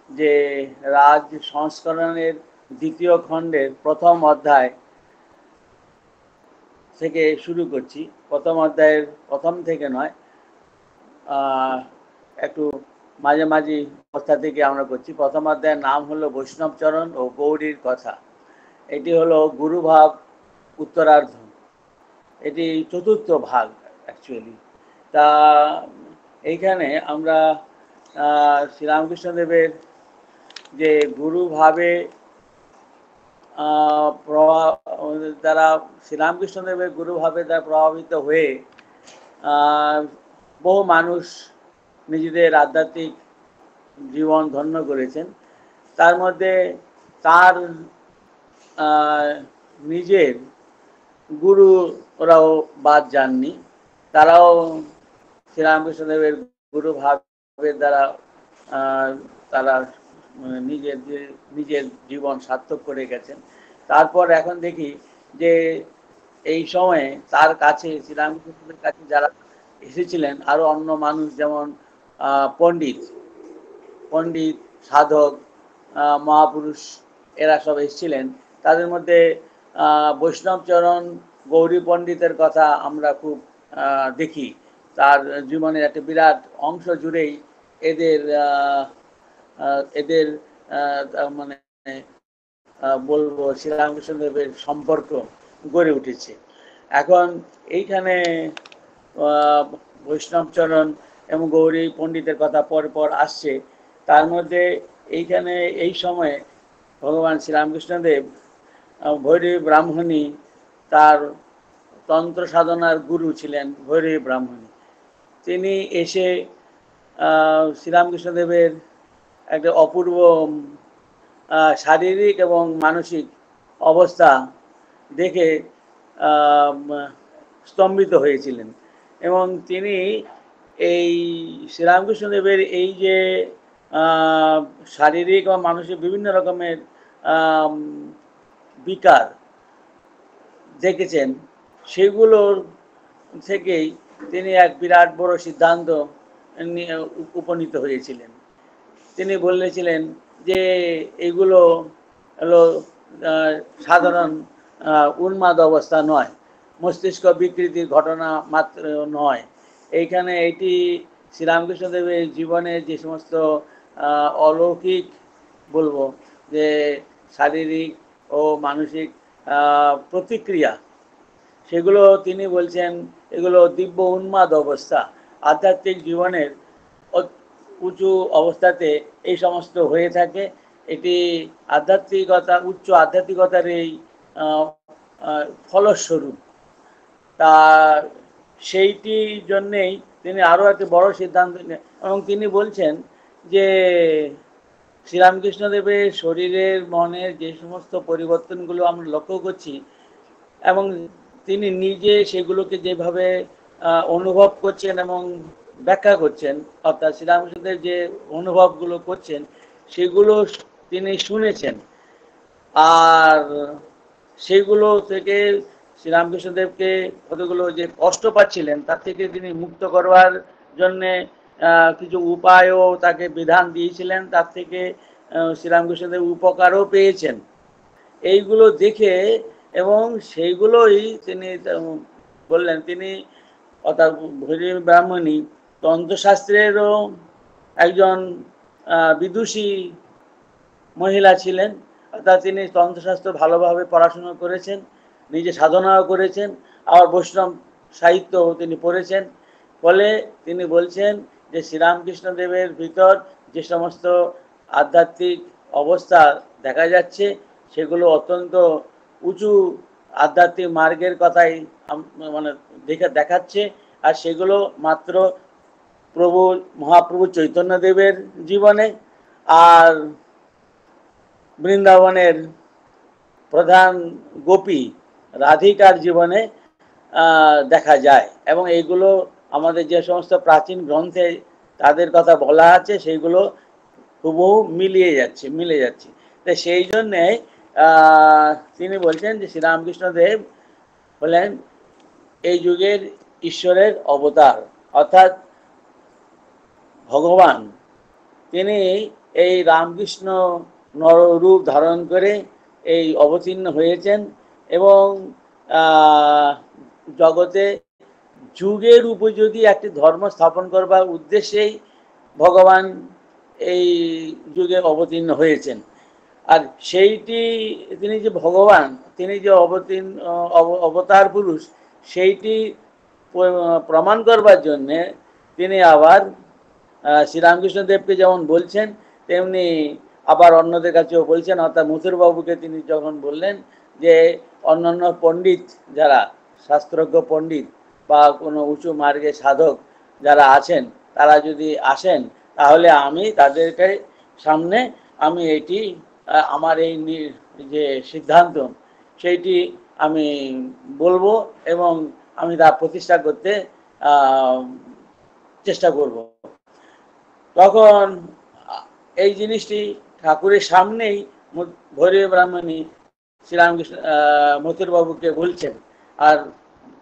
যে রাজ সংস্করণের দ্বিতীয় খণ্ডের প্রথম অধ্যায় থেকে শুরু করছি। প্রথম অধ্যায়ের প্রথম থেকে নয়, একটু মাঝামাঝি অবস্থা থেকে আমরা করছি। প্রথম অধ্যায়ের নাম হলো বৈষ্ণবচরণ ও গৌরীর কথা। এটি হলো গুরুভাব উত্তরার্ধ, এটি চতুর্থ ভাগ অ্যাকচুয়ালি। তা এইখানে আমরা শ্রীরামকৃষ্ণদেবের যে গুরুভাবে দ্বারা শ্রীরামকৃষ্ণদেবের গুরুভাবে দ্বারা প্রভাবিত হয়ে বহু মানুষ নিজেদের আধ্যাত্মিক জীবন ধন্য করেছেন। তার মধ্যে তার নিজের গুরু ওরাও বাদ যাননি, তারাও শ্রীরামকৃষ্ণদেবের গুরু ভাবের দ্বারা তারা নিজের জীবন সার্থক করে গেছেন। তারপর এখন দেখি যে এই সময়ে তার কাছে শ্রীরামকৃষ্ণের কাছে যারা এসেছিলেন আরো অন্য মানুষ, যেমন পণ্ডিত সাধক মহাপুরুষ, এরা সব এসেছিলেন। তাদের মধ্যে বৈষ্ণবচরণ গৌরী পণ্ডিতের কথা আমরা খুব দেখি। তার জীবনের একটা বিরাট অংশ জুড়েই এদের এদের মানে বলবো শ্রীরামকৃষ্ণদেবের সম্পর্ক গড়ে উঠেছে। এখন এইখানে বৈষ্ণবচরণ এবং গৌরী পণ্ডিতের কথা পর পর আসছে। তার মধ্যে এইখানে এই সময়ে ভগবান শ্রীরামকৃষ্ণদেব ভৈরবী ব্রাহ্মণী, তার তন্ত্র সাধনার গুরু ছিলেন ভৈরবী ব্রাহ্মণী। তিনি এসে শ্রীরামকৃষ্ণদেবের একটা অপূর্ব শারীরিক এবং মানসিক অবস্থা দেখে স্তম্ভিত হয়েছিলেন, এবং তিনি এই শ্রীরামকৃষ্ণদেবের এই যে শারীরিক ও মানসিক বিভিন্ন রকমের বিকার দেখেছেন, সেগুলোর থেকেই তিনি এক বিরাট বড় সিদ্ধান্ত উপনীত হয়েছিলেন। তিনি বলেছিলেন যে এগুলো হলো সাধারণ উন্মাদ অবস্থা নয়, মস্তিষ্ক বিকৃতির ঘটনা মাত্র নয়। এইখানে এটি শ্রীরামকৃষ্ণদেবের জীবনে যে সমস্ত অলৌকিক বলবো যে শারীরিক ও মানসিক প্রতিক্রিয়া, সেগুলো তিনি বলছেন এগুলো দিব্য উন্মাদ অবস্থা। আধ্যাত্মিক জীবনের উঁচু অবস্থাতে এই সমস্ত হয়ে থাকে। এটি আধ্যাত্মিকতা, উচ্চ আধ্যাত্মিকতার এই ফলস্বরূপ। তা সেইটি জন্যেই তিনি আরও একটি বড় সিদ্ধান্ত নেন, এবং তিনি বলছেন যে শ্রীরামকৃষ্ণদেবের শরীরের মনের যে সমস্ত পরিবর্তনগুলো আমরা লক্ষ্য করছি, এবং তিনি নিজে সেগুলোকে যেভাবে অনুভব করছেন এবং ব্যাখ্যা করছেন, অর্থাৎ শ্রীরামকৃষ্ণদেব যে অনুভবগুলো করছেন সেগুলো তিনি শুনেছেন, আর সেগুলো থেকে শ্রীরামকৃষ্ণদেবকে কতগুলো যে কষ্ট পাচ্ছিলেন তার থেকে তিনি মুক্ত করবার জন্যে কিছু উপায়ও তাকে বিধান দিয়েছিলেন, তার থেকে শ্রীরামকৃষ্ণদেব উপকারও পেয়েছেন। এইগুলো দেখে এবং সেইগুলোই তিনি বললেন, তিনি অর্থাৎ ভৈরবী ব্রাহ্মণী তন্ত্রশাস্ত্রেরও একজন বিদুষী মহিলা ছিলেন, অর্থাৎ তিনি তন্ত্রশাস্ত্র ভালোভাবে পড়াশুনো করেছেন, নিজে সাধনাও করেছেন, আবার বৈষ্ণব সাহিত্য তিনি পড়েছেন। ফলে তিনি বলছেন যে শ্রীরামকৃষ্ণদেবের ভিতর যে সমস্ত আধ্যাত্মিক অবস্থা দেখা যাচ্ছে সেগুলো অত্যন্ত উঁচু আধ্যাত্মিক মার্গের কথাই মানে দেখাচ্ছে, আর সেগুলো মাত্র প্রভু মহাপ্রভু চৈতন্যদেবের জীবনে আর বৃন্দাবনের প্রধান গোপী রাধিকার জীবনে দেখা যায়। এবং এইগুলো আমাদের যে সমস্ত প্রাচীন গ্রন্থে তাদের কথা বলা আছে সেইগুলো হুবহু মিলে যাচ্ছে। তাই সেই জন্যে তিনি বলছেন যে শ্রীরামকৃষ্ণদেব হলেন এই যুগের ঈশ্বরের অবতার, অর্থাৎ ভগবান। তিনি এই রামকৃষ্ণ নররূপ ধারণ করে এই অবতীর্ণ হয়েছেন এবং জগতে যুগের উপযোগী একটি ধর্ম স্থাপন করবার উদ্দেশ্যেই ভগবান এই যুগে অবতীর্ণ হয়েছেন। আর সেইটি তিনি যে ভগবান, তিনি যে অবতার পুরুষ, সেইটি প্রমাণ করবার জন্যে তিনি আবার শ্রীরামকৃষ্ণদেবকে যেমন বলছেন তেমনি আবার অন্যদের কাছেও বলছেন। অর্থাৎ মথুরবাবুকে তিনি যখন বললেন যে অন্যান্য পণ্ডিত যারা শাস্ত্রজ্ঞ পণ্ডিত বা কোনো উঁচু মার্গে সাধক যারা আছেন তারা যদি আসেন তাহলে আমি তাদেরকে সামনে আমি এটি আমার এই যে সিদ্ধান্ত সেইটি আমি বলবো এবং আমি তা প্রতিষ্ঠা করতে চেষ্টা করব। তখন এই জিনিসটি ঠাকুরের সামনেই ভৈরবী ব্রাহ্মণী শ্রীরামকৃষ্ণ মথুরবাবুকে বলছেন। আর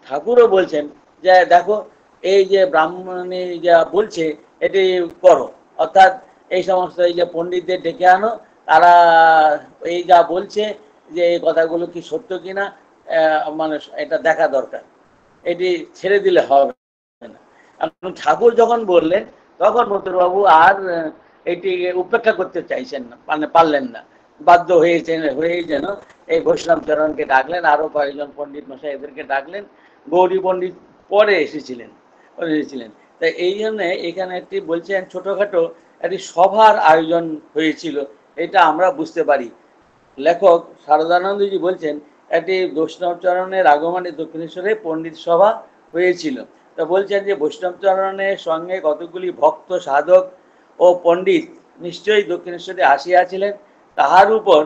ঠাকুরও বলছেন যে দেখো এই যে ব্রাহ্মণী যা বলছে এটি করো, অর্থাৎ এই সমস্ত এই যে পণ্ডিতদের ডেকে আনো, তারা এই যা বলছে যে এই কথাগুলো কি সত্য কিনা মানে এটা দেখা দরকার, এটি ছেড়ে দিলে হবে না। ঠাকুর যখন বললেন তখন মথুরবাবু আর এটিকে উপেক্ষা করতে চাইছেন না, মানে পারলেন না, বাধ্য হয়েই যেন এই বৈষ্ণব চরণকে ডাকলেন, আরো কয়েকজন পণ্ডিত মশাই এদেরকে ডাকলেন। গৌরী পণ্ডিত পরে এসেছিলেন। তাই এই জন্যে এখানে একটি বলছেন ছোটখাটো একটি সভার আয়োজন হয়েছিল, এটা আমরা বুঝতে পারি। লেখক শারদানন্দজি বলছেন একটি বৈষ্ণবচরণের আগমনে দক্ষিণেশ্বরে পণ্ডিত সভা হয়েছিল। তা বলছেন যে বৈষ্ণবচরণের সঙ্গে কতগুলি ভক্ত সাধক ও পণ্ডিত নিশ্চয়ই দক্ষিণেশ্বরে আসিয়াছিলেন। তাহার উপর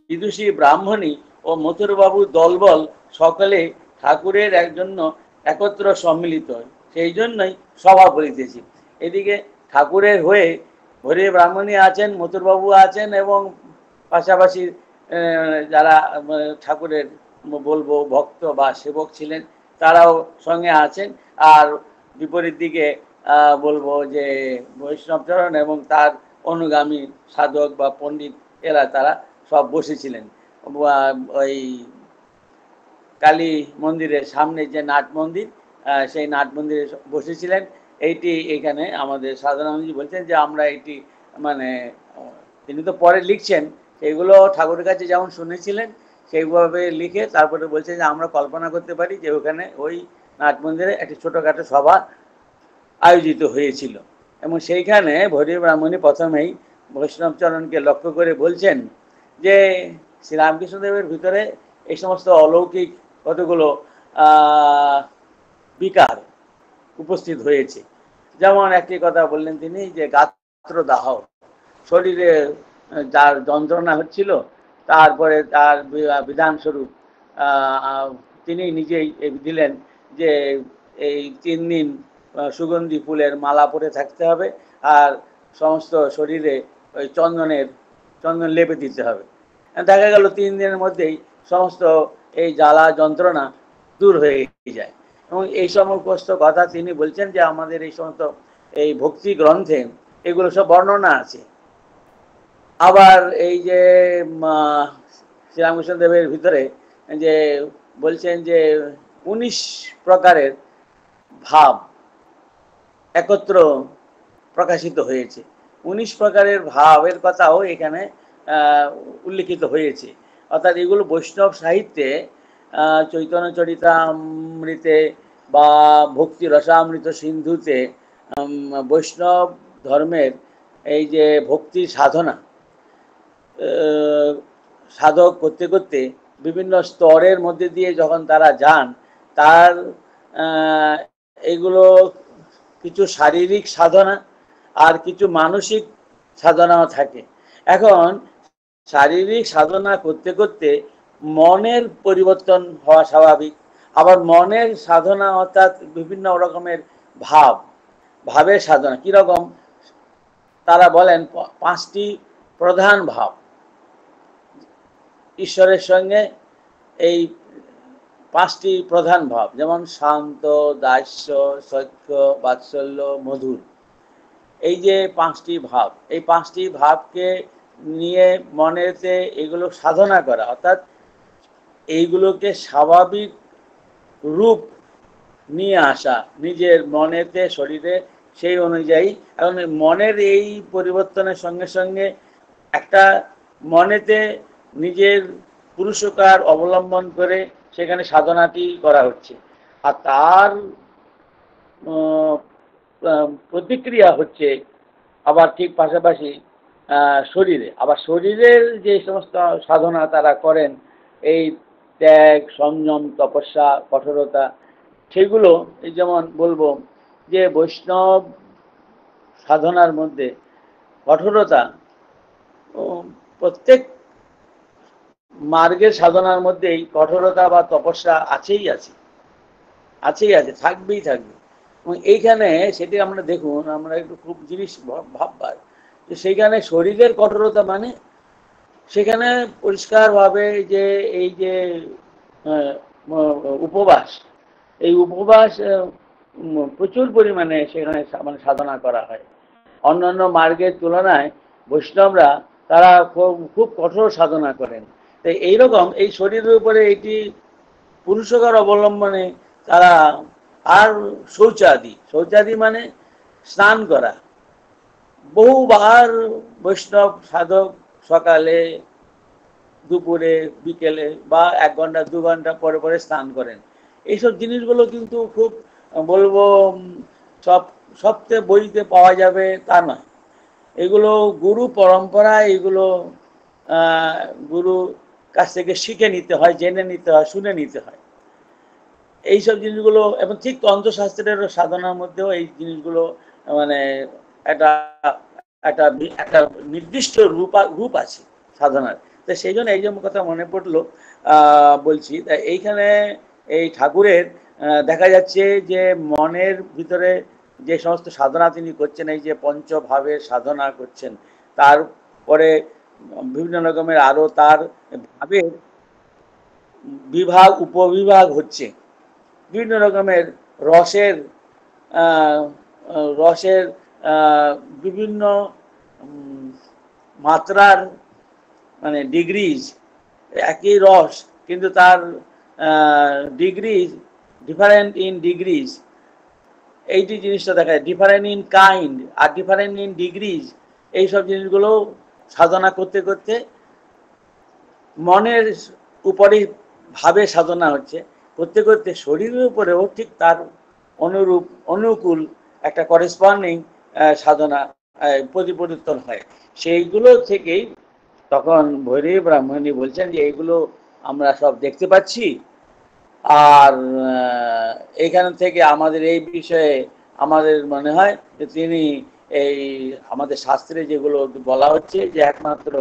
বিদুষী ব্রাহ্মণী ও মথুরবাবু দলবল সকলে ঠাকুরের জন্য একত্র সম্মিলিত, সেই জন্যই সভা করিতেছি। এদিকে ঠাকুরের হয়ে ভৈরবী ব্রাহ্মণী আছেন, মথুরবাবু আছেন এবং পাশাপাশি যারা ঠাকুরের বলবো ভক্ত বা সেবক ছিলেন তারাও সঙ্গে আছেন। আর বিপরীত দিকে বলবো যে বৈষ্ণবচরণ এবং তার অনুগামী সাধক বা পণ্ডিত এরা তারা সব বসেছিলেন ওই কালী মন্দিরের সামনে যে নাট মন্দির, সেই নাট মন্দিরে বসেছিলেন। এইটি এখানে আমাদের সাধারণজি বলছেন যে আমরা এটি মানে তিনি তো পরে লিখছেন সেগুলো ঠাকুরের কাছে যেমন শুনেছিলেন সেইভাবে লিখে তারপরে বলছেন যে আমরা কল্পনা করতে পারি যে ওখানে ওই নাট মন্দিরে একটি ছোটোখাটো সভা আয়োজিত হয়েছিল এবং সেইখানে ভৈরবী ব্রাহ্মণী প্রথমেই বৈষ্ণবচরণকে লক্ষ্য করে বলছেন যে শ্রীরামকৃষ্ণদেবের ভিতরে এই সমস্ত অলৌকিক কতগুলো বিকার উপস্থিত হয়েছে। যেমন একটি কথা বললেন তিনি যে গাত্রদাহ, শরীরে যার যন্ত্রণা হচ্ছিল তারপরে তার বিধানস্বরূপ তিনি নিজেই দিলেন যে এই 3 দিন সুগন্ধি ফুলের মালা পরে থাকতে হবে আর সমস্ত শরীরে ওই চন্দন লেপে দিতে হবে। দেখা গেল 3 দিনের মধ্যেই সমস্ত এই জ্বালা যন্ত্রণা দূর হয়ে যায়। এবং এই সমস্ত কথা তিনি বলছেন যে আমাদের এই সমস্ত এই ভক্তি গ্রন্থে এগুলো সব বর্ণনা আছে। আবার এই যে শ্রীরামকৃষ্ণদেবের ভিতরে যে বলছেন যে 19 প্রকারের ভাব একত্র প্রকাশিত হয়েছে। 19 প্রকারের ভাবের কথাও এখানে উল্লিখিত হয়েছে। অর্থাৎ এগুলো বৈষ্ণব সাহিত্যে চৈতন্য চরিতামৃতে বা ভক্তি রসামৃত সিন্ধুতে বৈষ্ণব ধর্মের এই যে ভক্তি সাধনা সাধক করতে করতে বিভিন্ন স্তরের মধ্যে দিয়ে যখন তারা যান তার এগুলো কিছু শারীরিক সাধনা আর কিছু মানসিক সাধনাও থাকে। এখন শারীরিক সাধনা করতে করতে মনের পরিবর্তন হওয়া স্বাভাবিক। আবার মনের সাধনা অর্থাৎ বিভিন্ন রকমের ভাবের সাধনা কীরকম তারা বলেন 5টি প্রধান ভাব ঈশ্বরের সঙ্গে, এই 5টি প্রধান ভাব যেমন শান্ত, দাস্য, সখ্য, বাৎসল্য, মধুর। এই যে পাঁচটি ভাব, এই পাঁচটি ভাবকে নিয়ে মনেতে এগুলো সাধনা করা, অর্থাৎ এইগুলোকে স্বাভাবিক রূপ নিয়ে আসা নিজের মনেতে, শরীরে, সেই অনুযায়ী। এবং মনের এই পরিবর্তনের সঙ্গে সঙ্গে একটা মনেতে নিজের পুরুষকার অবলম্বন করে সেখানে সাধনাটি করা হচ্ছে, আর তার প্রতিক্রিয়া হচ্ছে আবার ঠিক পাশাপাশি শরীরে। আবার শরীরের যে সমস্ত সাধনা তারা করেন, এই ত্যাগ, সংযম, তপস্যা, কঠোরতা, সেগুলো এই যেমন বলবো যে বৈষ্ণব সাধনার মধ্যে কঠোরতা প্রত্যেক মার্গের সাধনার মধ্যেই কঠোরতা বা তপস্যা আছেই আছে, থাকবেই থাকবে। এবং এইখানে সেটি আমরা দেখুন, আমরা একটু খুব জিনিস ভাববার যে সেইখানে শরীরের কঠোরতা মানে সেখানে পরিষ্কারভাবে যে এই যে উপবাস, এই উপবাস প্রচুর পরিমাণে সেখানে মানে সাধনা করা হয়। অন্যান্য মার্গের তুলনায় বৈষ্ণবরা তারা খুব কঠোর সাধনা করেন। তো এইরকম এই শরীরের উপরে এটি পুরুষকার অবলম্বনে তারা, আর শৌচাদি মানে স্নান করা। বহুবার বৈষ্ণব সাধক সকালে, দুপুরে, বিকেলে বা 1 ঘন্টা 2 ঘন্টা পরে পরে স্নান করেন। এইসব জিনিসগুলো কিন্তু খুব বলবো সবচেয়ে বইতে পাওয়া যাবে তা নয়। এগুলো গুরু পরম্পরা, এগুলো গুরু কাছ থেকে শিখে নিতে হয়, জেনে নিতে হয়, শুনে নিতে হয় এইসব জিনিসগুলো। এবং ঠিক তন্ত্রশাস্ত্রের সাধনার মধ্যেও এই জিনিসগুলো মানে একটা একটা একটা নির্দিষ্ট রূপ আছে সাধনার। তো সেই জন্য এই যে কথা মনে পড়লো বলছি। এইখানে এই ঠাকুরের দেখা যাচ্ছে যে মনের ভিতরে যে সমস্ত সাধনা তিনি করছেন, এই যে পঞ্চভাবের সাধনা করছেন, তারপরে বিভিন্ন রকমের আরো তার ভাবের বিভাগ উপবিভাগ হচ্ছে, বিভিন্ন রকমের রসের রসের বিভিন্ন মাত্রার মানে ডিগ্রিজ, একই রস কিন্তু তার ডিগ্রিজ ডিফারেন্ট ইন ডিগ্রিজ, এইটি জিনিসটা দেখা যায়। ডিফারেন্ট ইন কাইন্ড আর ডিফারেন্ট ইন ডিগ্রিজ, এইসব জিনিসগুলো সাধনা করতে করতে মনের উপরেই ভাবে সাধনা হচ্ছে, করতে করতে শরীরের উপরেও ঠিক তার অনুকূল একটা করেসপন্ডিং সাধনা প্রতিপরিবর্তন হয়। সেইগুলো থেকেই তখন ভৈরবী ব্রাহ্মণী বলছেন যে এইগুলো আমরা সব দেখতে পাচ্ছি, আর এইখান থেকে আমাদের এই বিষয়ে আমাদের মনে হয় যে তিনি এই আমাদের শাস্ত্রে যেগুলো বলা হচ্ছে যে একমাত্র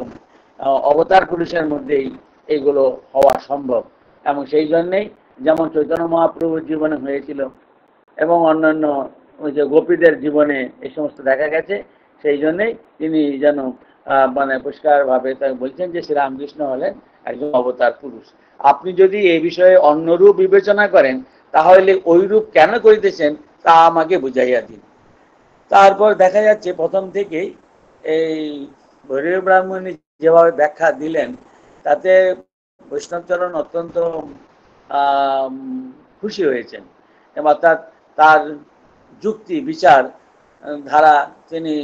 অবতার পুরুষের মধ্যেই এইগুলো হওয়া সম্ভব। এবং সেই জন্যেই যেমন চৈতন্য মহাপ্রভুর জীবনে হয়েছিল এবং অন্যান্য ওই যে গোপীদের জীবনে এই সমস্ত দেখা গেছে, সেই জন্যেই তিনি যেন মানে পরিষ্কারভাবে তাই বলছেন যে শ্রীরামকৃষ্ণ হলেন একজন অবতার পুরুষ। আপনি যদি এই বিষয়ে অন্য রূপ বিবেচনা করেন তাহলে ওই রূপ কেন করিতেছেন তা আমাকে বুঝাইয়া দিন। তারপর দেখা যাচ্ছে প্রথম থেকেই এই ভৈরবী ব্রাহ্মণী যেভাবে ব্যাখ্যা দিলেন তাতে বৈষ্ণবচরণ অত্যন্ত খুশি হয়েছেন, অর্থাৎ তার যুক্তি বিচার ধারা তিনি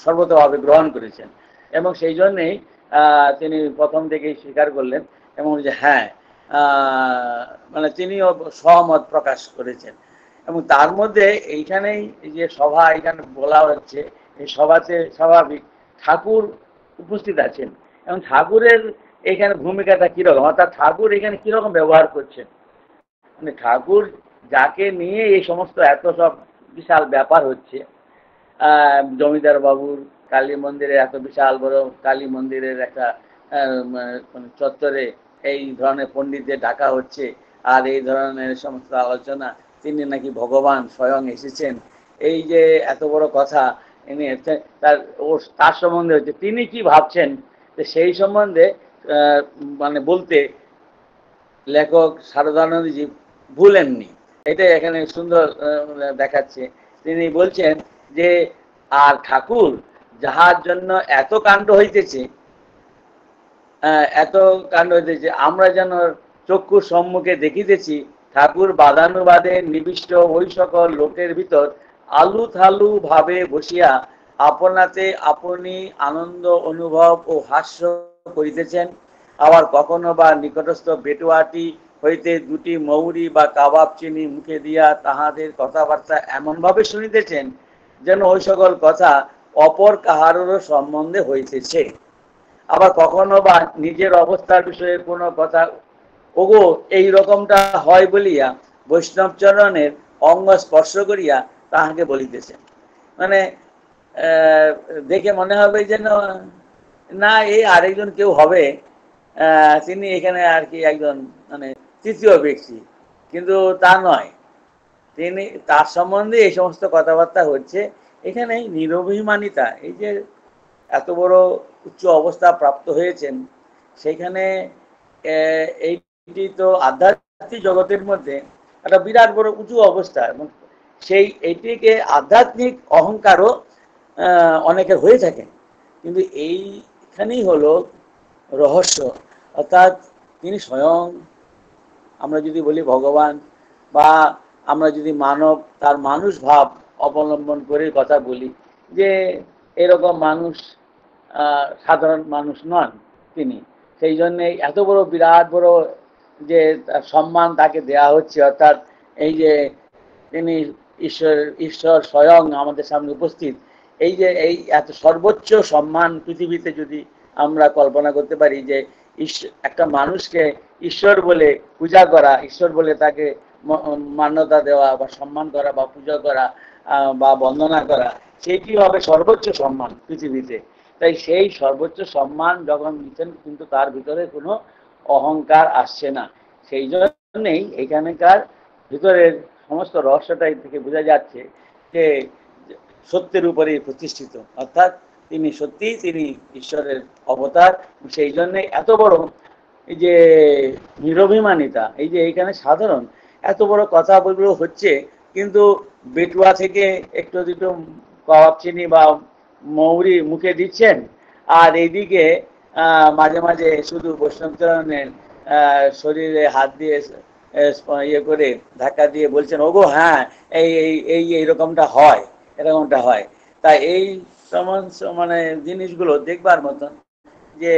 সর্বতভাবে গ্রহণ করেছেন। এবং সেই জন্যেই তিনি প্রথম থেকেই স্বীকার করলেন এবং যে হ্যাঁ মানে তিনিও সহমত প্রকাশ করেছেন। এবং তার মধ্যে এইখানেই যে সভা এখানে বলা হচ্ছে, এই সভাতে স্বাভাবিক ঠাকুর উপস্থিত আছেন এবং ঠাকুরের এখানে ভূমিকাটা কিরকম, অর্থাৎ ঠাকুর এখানে কিরকম ব্যবহার করছেন। মানে ঠাকুর যাকে নিয়ে এই সমস্ত এত সব বিশাল ব্যাপার হচ্ছে, জমিদার বাবুর কালী মন্দিরে এত বিশাল বড় কালী মন্দিরের একটা মানে চত্বরে এই ধরনের পণ্ডিতদের ডাকা হচ্ছে, আর এই ধরনের সমস্ত আলোচনা, তিনি নাকি ভগবান স্বয়ং এসেছেন, এই যে এত বড় কথা ইনি তার সম্বন্ধে হচ্ছে, তিনি কি ভাবছেন সেই সম্বন্ধে মানে বলতে লেখক শারদানন্দজি ভুলেননি। এটাই এখানে সুন্দর দেখাচ্ছে তিনি বলছেন যে আর ঠাকুর যাহার জন্য এত কাণ্ড হইতেছে, এত কাণ্ড হইতেছে, আমরা যেন চক্ষুর সম্মুখে দেখিতেছি ঠাকুর বাদানুবাদে নিবিষ্ট ওই সকল লোকের ভিতর আলু থালু ভাবে বসিয়া আপনাতে আপনি আনন্দ অনুভব ও হাস্য করিতেছেন। আবার কখনো বা নিকটস্থ বেটুয়াটি হইতে দুটি মৌরি বা কাবাব চিনি মুখে দিয়া তাহাদের কথাবার্তা এমন ভাবে শুনিতেছেন যেন ওই সকল কথা অপর কাহারও সম্বন্ধে হইতেছে। আবার কখনো বা নিজের অবস্থার বিষয়ে কোনো কথা ওগো এই রকমটা হয় বলিয়া বৈষ্ণব চরণের অঙ্গ স্পর্শ করিয়া তাহাকে বলিতেছেন। মানে দেখে মনে হবে যেন না এই আরেকজন কেউ হবে, তিনি এখানে আর কি একজন মানে তৃতীয় ব্যক্তি, কিন্তু তা নয়, তিনি তার সম্বন্ধে এই সমস্ত কথাবার্তা হচ্ছে। এখানে নিরভিমানিতা, এই যে এত বড় উচ্চ অবস্থা প্রাপ্ত হয়েছেন, সেখানে এইটি তো আধ্যাত্মিক জগতের মধ্যে একটা বিরাট বড় উঁচু অবস্থা, এবং সেই এইটিকে আধ্যাত্মিক অহংকারও অনেকের হয়ে থাকে। কিন্তু এইখানেই হলো রহস্য, অর্থাৎ তিনি স্বয়ং, আমরা যদি বলি ভগবান, বা আমরা যদি মানব, তার মানুষ ভাব অবলম্বন করে কথা বলি, যে এরকম মানুষ সাধারণ মানুষ নন তিনি। সেই জন্যে এত বড় বিরাট বড় যে সম্মান তাকে দেয়া হচ্ছে, অর্থাৎ এই যে তিনি ঈশ্বর স্বয়ং আমাদের সামনে উপস্থিত, এই যে এই এত সর্বোচ্চ সম্মান পৃথিবীতে যদি আমরা কল্পনা করতে পারি, যে একটা মানুষকে ঈশ্বর বলে পূজা করা, ঈশ্বর বলে তাকে মান্যতা দেওয়া বা সম্মান করা বা পূজা করা বা বন্দনা করা, সেটি হবে সর্বোচ্চ সম্মান পৃথিবীতে। তাই সেই সর্বোচ্চ সম্মান যখন দিচ্ছেন, কিন্তু তার ভিতরে কোনো অহংকার আসছে না। সেই জন্যেই এখানকার ভিতরের সমস্ত রহস্যটাই থেকে বোঝা যাচ্ছে যে সত্যের উপরেই প্রতিষ্ঠিত, অর্থাৎ তিনি সত্যি, তিনি ঈশ্বরের অবতার। সেই জন্যে এত বড় এই যে নিরভিমানিতা, এই যে এইখানে সাধারণ এত বড় কথা বলগুলো হচ্ছে, কিন্তু বেটুয়া থেকে একটু দুটো কাবাব চিনি বা মৌরি মুখে দিচ্ছেন, আর এইদিকে মাঝে মাঝে শুধু বৈষ্ণবচরণের শরীরে হাত দিয়ে ইয়ে করে ধাক্কা দিয়ে বলছেন, ওগো হ্যাঁ এই এই এইরকমটা হয়, এরকমটা হয়। তাই এই সমস্ত মানে জিনিসগুলো দেখবার মতন, যে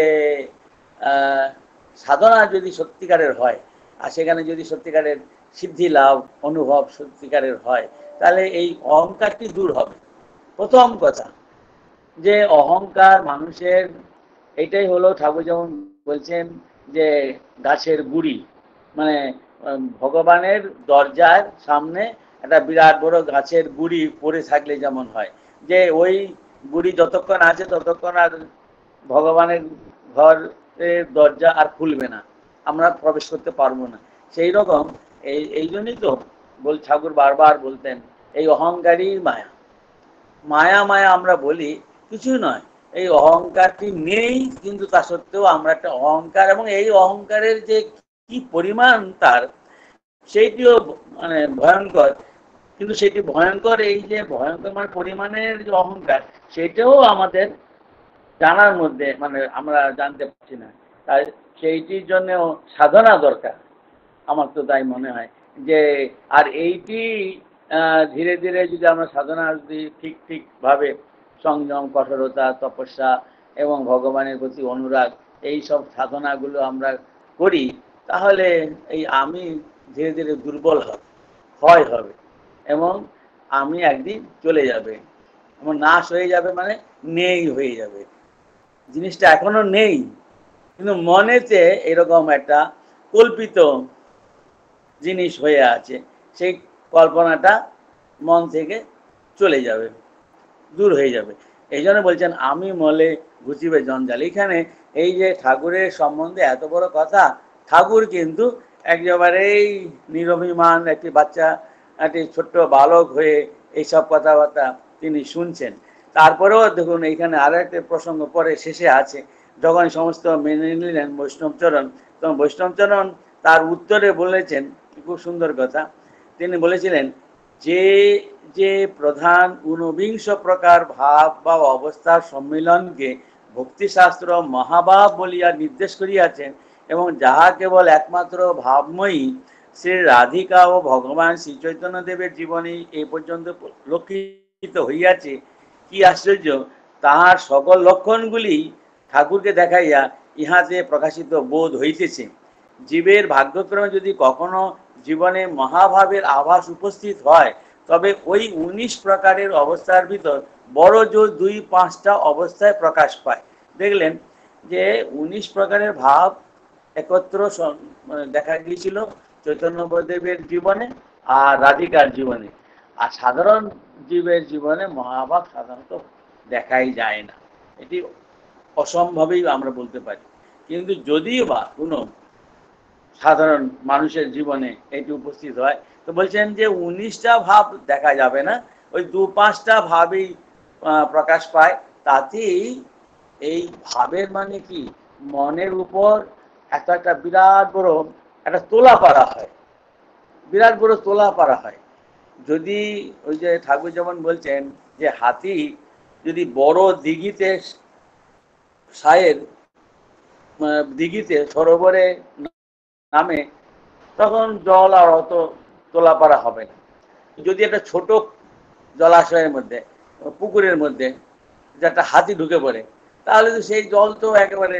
সাধনা যদি সত্যিকারের হয়, আর সেখানে যদি সত্যিকারের সিদ্ধি লাভ অনুভব সত্যিকারের হয়, তাহলে এই অহংকারটি দূর হবে। প্রথম কথা যে অহংকার মানুষের, এটাই হলো ঠাকুর যেমন বলছেন যে গাছের গুড়ি, মানে ভগবানের দরজার সামনে একটা বিরাট বড় গাছের গুড়ি পড়ে থাকলে যেমন হয়, যে ওই গুড়ি যতক্ষণ আছে ততক্ষণ আর ভগবানের ঘরের দরজা আর খুলবে না, আমরা প্রবেশ করতে পারবো না। সেই রকম এই জন্যই তো ঠাকুর বারবার বলতেন এই অহংকারী মায়া, মায়া মায়া আমরা বলি, কিছুই নয়, এই অহংকারটি নেই, কিন্তু তা সত্ত্বেও আমরা একটা অহংকার, এবং এই অহংকারের যে কি পরিমাণ তার, সেইটিও মানে ভয়ঙ্কর। কিন্তু সেটি ভয়ঙ্কর, এই যে ভয়ঙ্কর মানে পরিমাণের যে অহংকার, সেটাও আমাদের জানার মধ্যে, মানে আমরা জানতে পারছি না। তাই সেইটির জন্য সাধনা দরকার, আমার তো তাই মনে হয়। যে আর এইটি ধীরে ধীরে যদি আমরা সাধনা যদি ঠিকভাবে সংযম, কঠোরতা, তপস্যা এবং ভগবানের প্রতি অনুরাগ, এই সব সাধনাগুলো আমরা করি, তাহলে এই আমি ধীরে ধীরে দুর্বল হবে, এবং আমি একদিন চলে যাবে, এবং নাশ হয়ে যাবে, মানে নেই হয়ে যাবে। জিনিসটা এখনো নেই, কিন্তু মনেতে এরকম একটা কল্পিত জিনিস হয়ে আছে, সেই কল্পনাটা মন থেকে চলে যাবে, দূর হয়ে যাবে। এই জন্য বলছেন আমি মলে ঘুচিবে জঞ্জাল। এখানে এই যে ঠাকুরের সম্বন্ধে এত বড় কথা, ঠাকুর কিন্তু একেবারেই নিরভিমান একটি বাচ্চা, একটি ছোট্ট বালক হয়ে এইসব কথাবার্তা তিনি শুনছেন। তারপরেও দেখুন এইখানে আরো একটা প্রসঙ্গ পরে শেষে আছে, যখন সমস্ত মেনে নিলেন বৈষ্ণবচরণ, তখন বৈষ্ণবচরণ তার উত্তরে বলেছেন খুব সুন্দর কথা। তিনি বলেছিলেন যে যে প্রধান ঊনবিংশ প্রকার ভাব বা অবস্থার সম্মিলনকে ভক্তিশাস্ত্র মহাভাব বলিয়া নির্দেশ করিয়াছেন, এবং যাহা কেবল একমাত্র ভাবময়ী শ্রী রাধিকা ও ভগবান শ্রী চৈতন্যদেবের জীবনে এ পর্যন্ত লক্ষিত হইয়াছে। কি আশ্চর্য! তাহার সকল লক্ষণগুলি ঠাকুরকে দেখাইয়া ইহাতে প্রকাশিত বোধ হইতেছে। জীবের ভাগ্যক্রমে যদি কখনো জীবনে মহাভাবের আভাস উপস্থিত হয়, তবে ওই 19 প্রকারের অবস্থার ভিতর বড় জোর 2-5টা অবস্থায় প্রকাশ পায়। দেখলেন যে 19 প্রকারের ভাব একত্র দেখা গিয়েছিল চৈতন্যদেবের জীবনে আর রাধিকার জীবনে। আর সাধারণ জীবের জীবনে মহাভাব সাধারণত দেখাই যায় না, এটি অসম্ভবই আমরা বলতে পারি। কিন্তু যদিও বা কোনো সাধারণ মানুষের জীবনে এটি উপস্থিত হয়, তো বলছেন যে 19টা ভাব দেখা যাবে না, ওই 2-5টা ভাবেই প্রকাশ পায়। তাতেই এই ভাবের মানে কি, মনের উপর একটা বিরাট বড় একটা তোলা পাড়া হয়, বিরাট বড় তোলা পাড়া হয়। যদি ওই যে ঠাকুর যেমন বলছেন যে হাতি যদি বড় দিঘিতে সায়ের দিঘিতে সরোবরে নামে, তখন জল আর অত তোলাপাড়া হবে না। যদি একটা ছোট জলাশয়ের মধ্যে, পুকুরের মধ্যে যে একটা হাতি ঢুকে পড়ে, তাহলে তো সেই জল তো একেবারে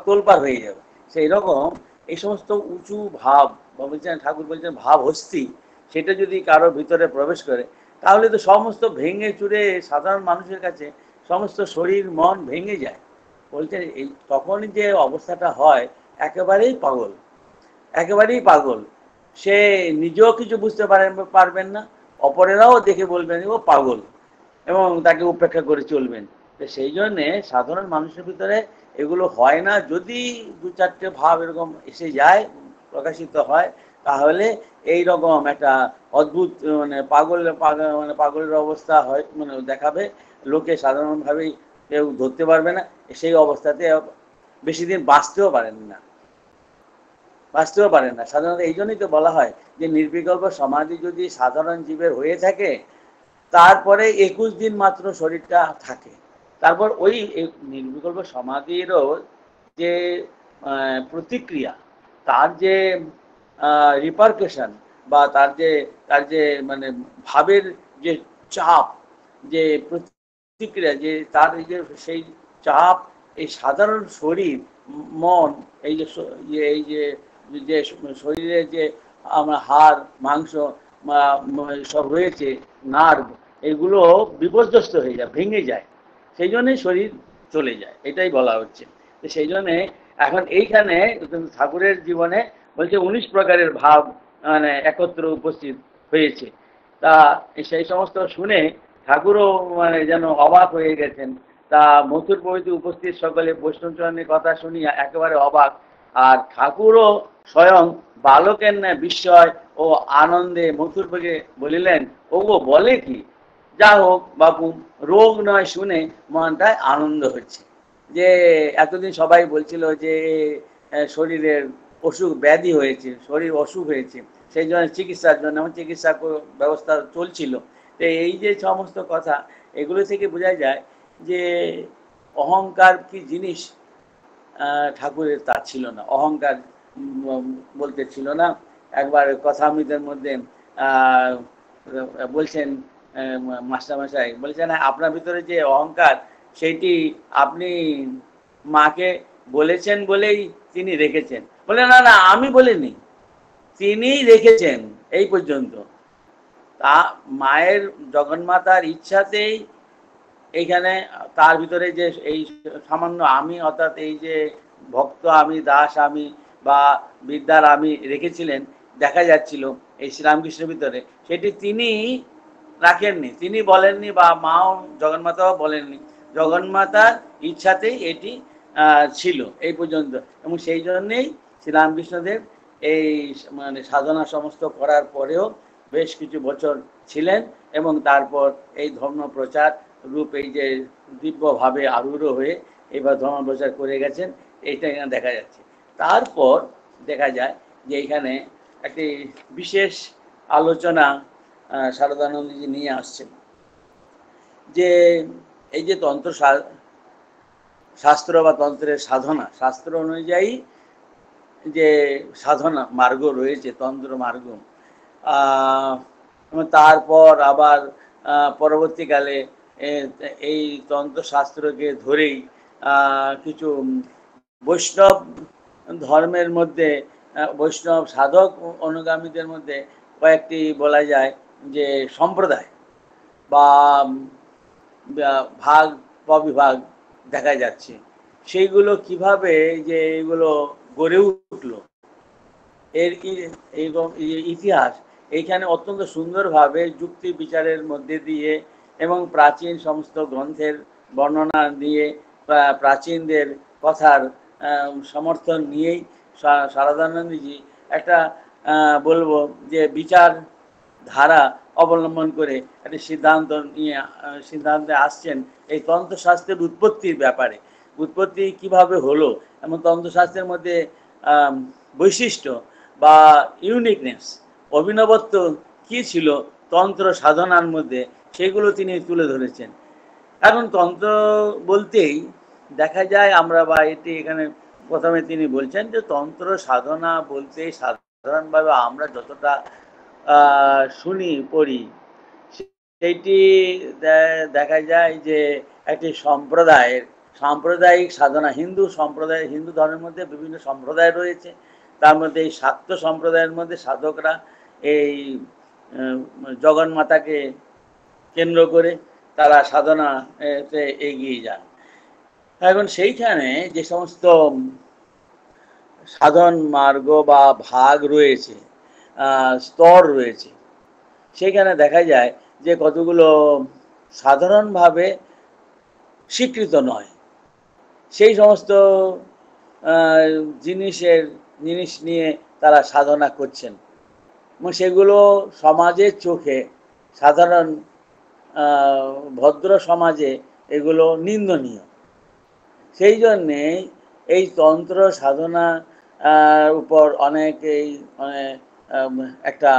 তোলপাড় হয়ে যাবে। সেই রকম এই সমস্ত উঁচু ভাব বলছেন, ঠাকুর বলছেন ভাব হস্তি, সেটা যদি কারো ভিতরে প্রবেশ করে, তাহলে তো সমস্ত ভেঙে চুরে সাধারণ মানুষের কাছে সমস্ত শরীর মন ভেঙে যায়। বলছেন এই তখনই যে অবস্থাটা হয়, একেবারেই পাগল, একেবারেই পাগল। সে নিজেও কিছু বুঝতে পারবেন না, অপরেরাও দেখে বলবেন ও পাগল, এবং তাকে উপেক্ষা করে চলবেন। তো সেই জন্যে সাধারণ মানুষের ভিতরে এগুলো হয় না। যদি 2-4টে ভাব এরকম এসে যায়, প্রকাশিত হয়, তাহলে এই রকম একটা অদ্ভুত মানে পাগলের অবস্থা হয়, মানে দেখাবে। লোকে সাধারণভাবেই কেউ ধরতে পারবে না, সেই অবস্থাতে বেশি দিন বাঁচতেও পারেন না, বাঁচতেও পারেন না। সাধারণত এই জন্যই তো বলা হয় যে নির্বিকল্প সমাধি যদি সাধারণ জীবের হয়ে থাকে, তারপরে 21 দিন মাত্র শরীরটা থাকে। তারপর ওই নির্বিকল্প সমাধিরও যে প্রতিক্রিয়া, তার যে রিপারকেশন, বা তার যে মানে ভাবের যে চাপ, যে প্রতিক্রিয়া, যে তার সেই চাপ, এই সাধারণ শরীর মন, এই যে শরীরে যে আমরা হাড় মাংস সব রয়েছে, নার্ভ, এগুলো বিপর্যস্ত হয়ে যায়, ভেঙে যায়, সেই জন্যই শরীর চলে যায়, এটাই বলা হচ্ছে। তো সেই জন্যে এখন এইখানে ঠাকুরের জীবনে বলছে 19 প্রকারের ভাব মানে একত্র উপস্থিত হয়েছে। তা সেই সমস্ত শুনে ঠাকুরও মানে যেন অবাক হয়ে গেছেন। তা মথুর প্রভৃতি উপস্থিত সকলে বৈষ্ণবচরণের কথা শুনিয়া একেবারে অবাক। আর ঠাকুরও স্বয়ং বালকের ন্যায় বিস্ময় ও আনন্দে মথুরকে বলিলেন, ওগো বলে কি, যা হোক বাপু, রোগ নয় শুনে মনটায় আনন্দ হচ্ছে। যে এতদিন সবাই বলছিল যে শরীরের অসুখ ব্যাধি হয়েছে, শরীর অসুখ হয়েছে, সেই জন্য চিকিৎসার জন্য আমার চিকিৎসা ব্যবস্থা চলছিল। তো এই যে সমস্ত কথা, এগুলো থেকে বোঝা যায় যে অহংকার কি জিনিস ঠাকুরের তা ছিল না, অহংকার বলতে ছিল না। একবার কথামৃতের মধ্যে বলছেন মাস্টারমশাই বলছেন, আপনার ভিতরে যে অহংকার, সেটি আপনি মাকে বলেছেন বলেই তিনি রেখেছেন। বলে না না, আমি বলিনি, তিনিই রেখেছেন এই পর্যন্ত। তা মায়ের জগন্মাতার ইচ্ছাতেই এইখানে তার ভিতরে যে এই সামান্য আমি, অর্থাৎ এই যে ভক্ত আমি, দাস আমি বা বিদ্যার আমি রেখেছিলেন, দেখা যাচ্ছিল এই শ্রীরামকৃষ্ণের ভিতরে, সেটি তিনি রাখেননি, তিনি বলেননি, বা মাও জগন্মাতাও বলেননি। জগন্মাতার ইচ্ছাতেই এটি ছিল এই পর্যন্ত। এবং সেই জন্যেই শ্রীরামকৃষ্ণদেব এই মানে সাধনা সমস্ত করার পরেও বেশ কিছু বছর ছিলেন, এবং তারপর এই ধর্ম প্রচার রূপ এই যে দিব্যভাবে আরূঢ় হয়ে এবার ধর্ম প্রচার করে গেছেন, এইটা এখানে দেখা যাচ্ছে। তারপর দেখা যায় যে এখানে একটি বিশেষ আলোচনা শারদানন্দজি নিয়ে আসছেন, যে এই যে তন্ত্র শাস্ত্র বা তন্ত্রের সাধনা, শাস্ত্র অনুযায়ী যে সাধনা মার্গ রয়েছে, তন্ত্র মার্গ, তারপর আবার পরবর্তীকালে এই তন্ত্রশাস্ত্রকে ধরেই কিছু বৈষ্ণব ধর্মের মধ্যে, বৈষ্ণব সাধক অনুগামীদের মধ্যে কয়েকটি বলা যায় যে সম্প্রদায় বা ভাগ প্রবিভাগ দেখা যাচ্ছে। সেইগুলো কিভাবে যে এগুলো গড়ে উঠলো, এর ইতিহাস এইখানে অত্যন্ত সুন্দরভাবে যুক্তি বিচারের মধ্যে দিয়ে এবং প্রাচীন সমস্ত গ্রন্থের বর্ণনা দিয়ে, প্রাচীনদের কথার সমর্থন নিয়েই শারদানন্দজি একটা বলবো যে বিচার ধারা অবলম্বন করে একটা সিদ্ধান্তে আসছেন এই তন্ত্রশাস্ত্রের উৎপত্তির ব্যাপারে। উৎপত্তি কিভাবে হলো এবং তন্ত্রশাস্ত্রের মধ্যে বৈশিষ্ট্য বা ইউনিকনেস, অভিনবত্ব কি ছিল তন্ত্র সাধনার মধ্যে, সেগুলো তিনি তুলে ধরেছেন। এখন তন্ত্র বলতেই দেখা যায় আমরা, বা এটি এখানে প্রথমে তিনি বলছেন যে তন্ত্র সাধনা বলতে সাধারণভাবে আমরা যতটা শুনি পড়ি, সেইটি দেখা যায় যে একটি সাম্প্রদায়িক সাধনা। হিন্দু ধর্মের মধ্যে বিভিন্ন সম্প্রদায় রয়েছে, তার মধ্যে এই শাক্ত সম্প্রদায়ের মধ্যে সাধকরা এই জগন্মাতাকে কেন্দ্র করে তারা সাধনা এগিয়ে যান। এখন সেইখানে যে সমস্ত সাধন মার্গ বা ভাগ রয়েছে, স্তর রয়েছে, সেখানে দেখা যায় যে কতগুলো সাধারণভাবে স্বীকৃত নয়। সেই সমস্ত জিনিস নিয়ে তারা সাধনা করছেন এবং সেগুলো সমাজের চোখে, সাধারণ ভদ্র সমাজে এগুলো নিন্দনীয়। সেই জন্যে এই তন্ত্র সাধনা উপর অনেকেই একটা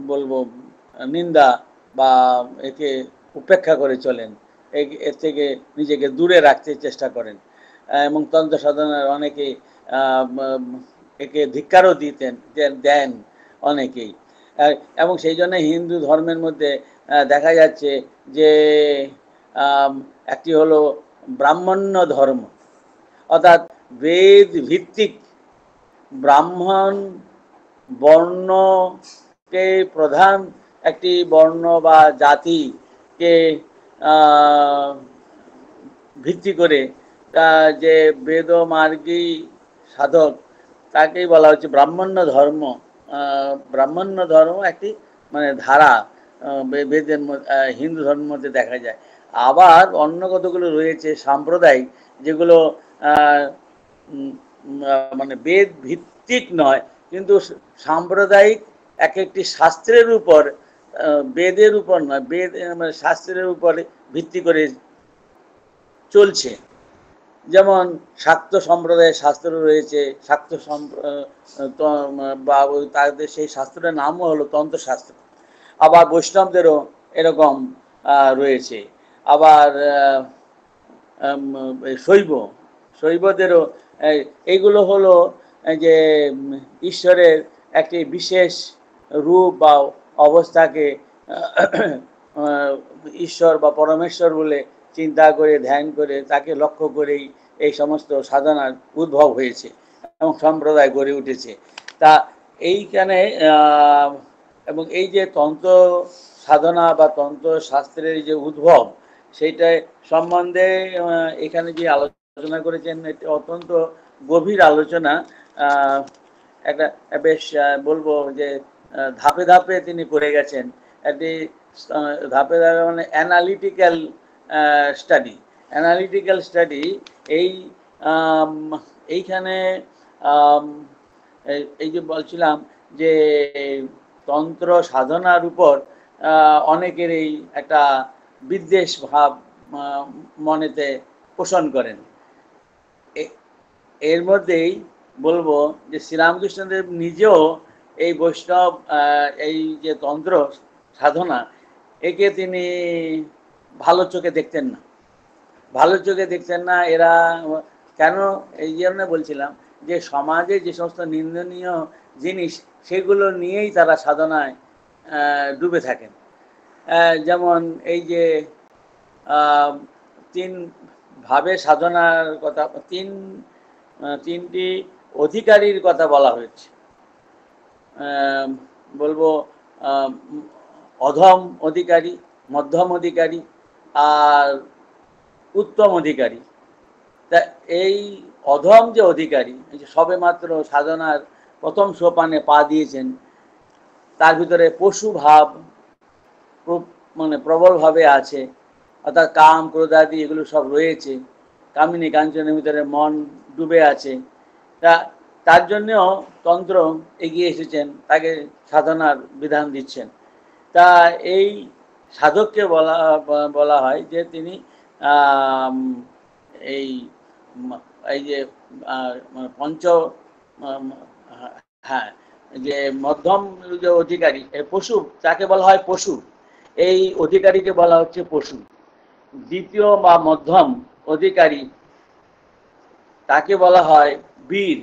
বলবো নিন্দা বা একে উপেক্ষা করে চলেন, এর থেকে নিজেকে দূরে রাখতে চেষ্টা করেন এবং তন্ত্র সাধনার অনেকে একে ধিক্কারও দেন অনেকেই। এবং সেই জন্য হিন্দু ধর্মের মধ্যে দেখা যাচ্ছে যে একটি হলো ব্রাহ্মণ্য ধর্ম, অর্থাৎ বেদ ভিত্তিক ব্রাহ্মণ বর্ণকে প্রধান একটি বর্ণ বা জাতিকে ভিত্তি করে যে বেদমার্গী সাধক, তাকেই বলা হচ্ছে ব্রাহ্মণ্য ধর্ম। ব্রাহ্মণ্য ধর্ম একটি মানে ধারা বেদের হিন্দু ধর্মের মধ্যে দেখা যায়। আবার অন্য কতগুলো রয়েছে সাম্প্রদায়িক, যেগুলো মানে বেদ ভিত্তিক নয়, কিন্তু সাম্প্রদায়িক এক একটি শাস্ত্রের উপর, বেদের উপর নয়, বেদ মানে শাস্ত্রের উপরে ভিত্তি করে চলছে। যেমন শাক্ত সম্প্রদায়ের শাস্ত্র রয়েছে, শাক্ত বা তাদের সেই শাস্ত্রের নামও হলো তন্ত্রশাস্ত্র। আবার বৈষ্ণবদেরও এরকম রয়েছে। আবার শৈবদেরও এইগুলো হলো যে ঈশ্বরের একটি বিশেষ রূপ বা অবস্থাকে ঈশ্বর বা পরমেশ্বর বলে চিন্তা করে, ধ্যান করে, তাকে লক্ষ্য করেই এই সমস্ত সাধনার উদ্ভব হয়েছে এবং সম্প্রদায় গড়ে উঠেছে। তা এইখানে এবং এই যে তন্ত্র সাধনা বা তন্ত্র শাস্ত্রের যে উদ্ভব, সেইটা সম্বন্ধে এখানে যে আলোচনা করেছেন এটি অত্যন্ত গভীর আলোচনা। একটা বেশ বলবো যে ধাপে ধাপে তিনি করে গেছেন। একটি ধাপে ধাপে মানে অ্যানালিটিক্যাল স্টাডি। এইখানে এই যে বলছিলাম যে তন্ত্র সাধনার উপর অনেকেরই একটা বিদ্বেষ ভাব মনেতে পোষণ করেন। এর মধ্যেই বলবো যে শ্রীরামকৃষ্ণদেব নিজেও এই বৈষ্ণব এই যে তন্ত্র সাধনা, একে তিনি ভালো চোখে দেখতেন না, ভালো চোখে দেখতেন না। এরা কেন, এই জন্য বলছিলাম যে সমাজে যে সমস্ত নিন্দনীয় জিনিস, সেগুলো নিয়েই তারা সাধনায় ডুবে থাকেন। যেমন এই যে তিন ভাবে সাধনার কথা, তিনটি অধিকারীর কথা বলা হয়েছে। বলবো অধম অধিকারী, মধ্যম অধিকারী আর উত্তম অধিকারী। তা এই অধম যে অধিকারী, সবে মাত্র সাধনার প্রথম সোপানে পা দিয়েছেন, তার ভিতরে পশু ভাব মানে প্রবলভাবে আছে, অর্থাৎ কাম ক্রোধাদি এগুলো সব রয়েছে, কামিনী কাঞ্চনের ভিতরে মন ডুবে আছে। তার জন্যও তন্ত্র এগিয়ে এসেছেন, তাকে সাধনার বিধান দিচ্ছেন। তা এই সাধককে বলা হয় যে তিনি এই এই যে পঞ্চ, হ্যাঁ, যে মধ্যম যে অধিকারী পশু, তাকে বলা হয় পশু, এই অধিকারীকে বলা হচ্ছে পশু। দ্বিতীয় বা মধ্যম অধিকারী, তাকে বলা হয় বীর।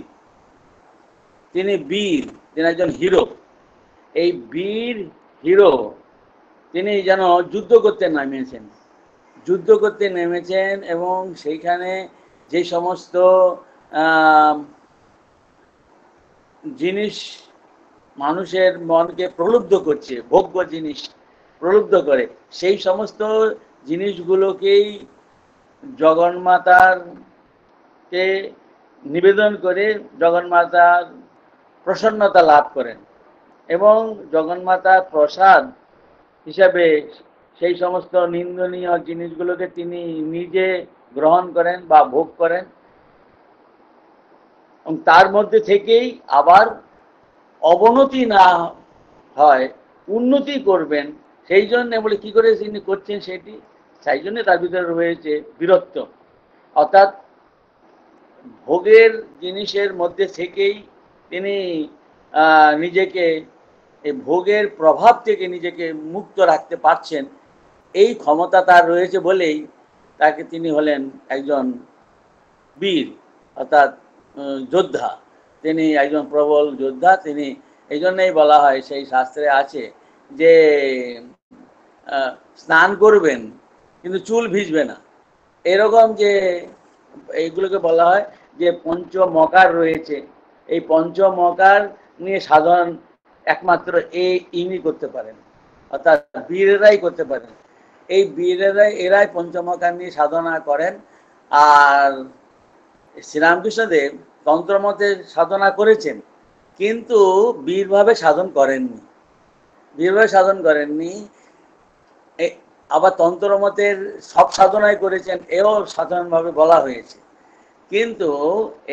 তিনি বীর, তিনি একজন হিরো। এই বীর হিরো তিনি যেন যুদ্ধ করতে নেমেছেন, এবং সেইখানে যে সমস্ত জিনিস মানুষের মনকে প্রলুব্ধ করছে, ভোগ্য জিনিস প্রলুব্ধ করে, সেই সমস্ত জিনিসগুলোকেই জগন্মাতাকে নিবেদন করে জগন্মাতার প্রসন্নতা লাভ করেন, এবং জগন্মাতার প্রসাদ হিসাবে সেই সমস্ত নিন্দনীয় জিনিসগুলোকে তিনি নিজে গ্রহণ করেন বা ভোগ করেন, এবং তার মধ্যে থেকেই আবার অবনতি না হয়, উন্নতি করবেন। সেই জন্য বলে কি করে তিনি করছেন সেটি, সেই জন্য তার ভিতরে রয়েছে বীরত্ব, অর্থাৎ ভোগের জিনিসের মধ্যে থেকেই তিনি নিজেকে, এই ভোগের প্রভাব থেকে নিজেকে মুক্ত রাখতে পারছেন, এই ক্ষমতা তার রয়েছে বলেই তাকে তিনি হলেন একজন বীর, অর্থাৎ যোদ্ধা। তিনি একজন প্রবল যোদ্ধা। তিনি এই জন্যই বলা হয়, সেই শাস্ত্রে আছে যে স্নান করবেন কিন্তু চুল ভিজবে না, এরকম যে এইগুলোকে বলা হয় যে পঞ্চমকার রয়েছে। এই পঞ্চমকার নিয়ে সাধন একমাত্র ইনি করতে পারেন, অর্থাৎ বীরেরাই করতে পারেন। এই এরাই পঞ্চমকার নিয়ে সাধনা করেন। আর শ্রীরামকৃষ্ণদেব তন্ত্রমতে সাধনা করেছেন, কিন্তু বীরভাবে সাধন করেননি। আবার তন্ত্রমতের সব সাধনাই করেছেন, এও সাধারণভাবে বলা হয়েছে। কিন্তু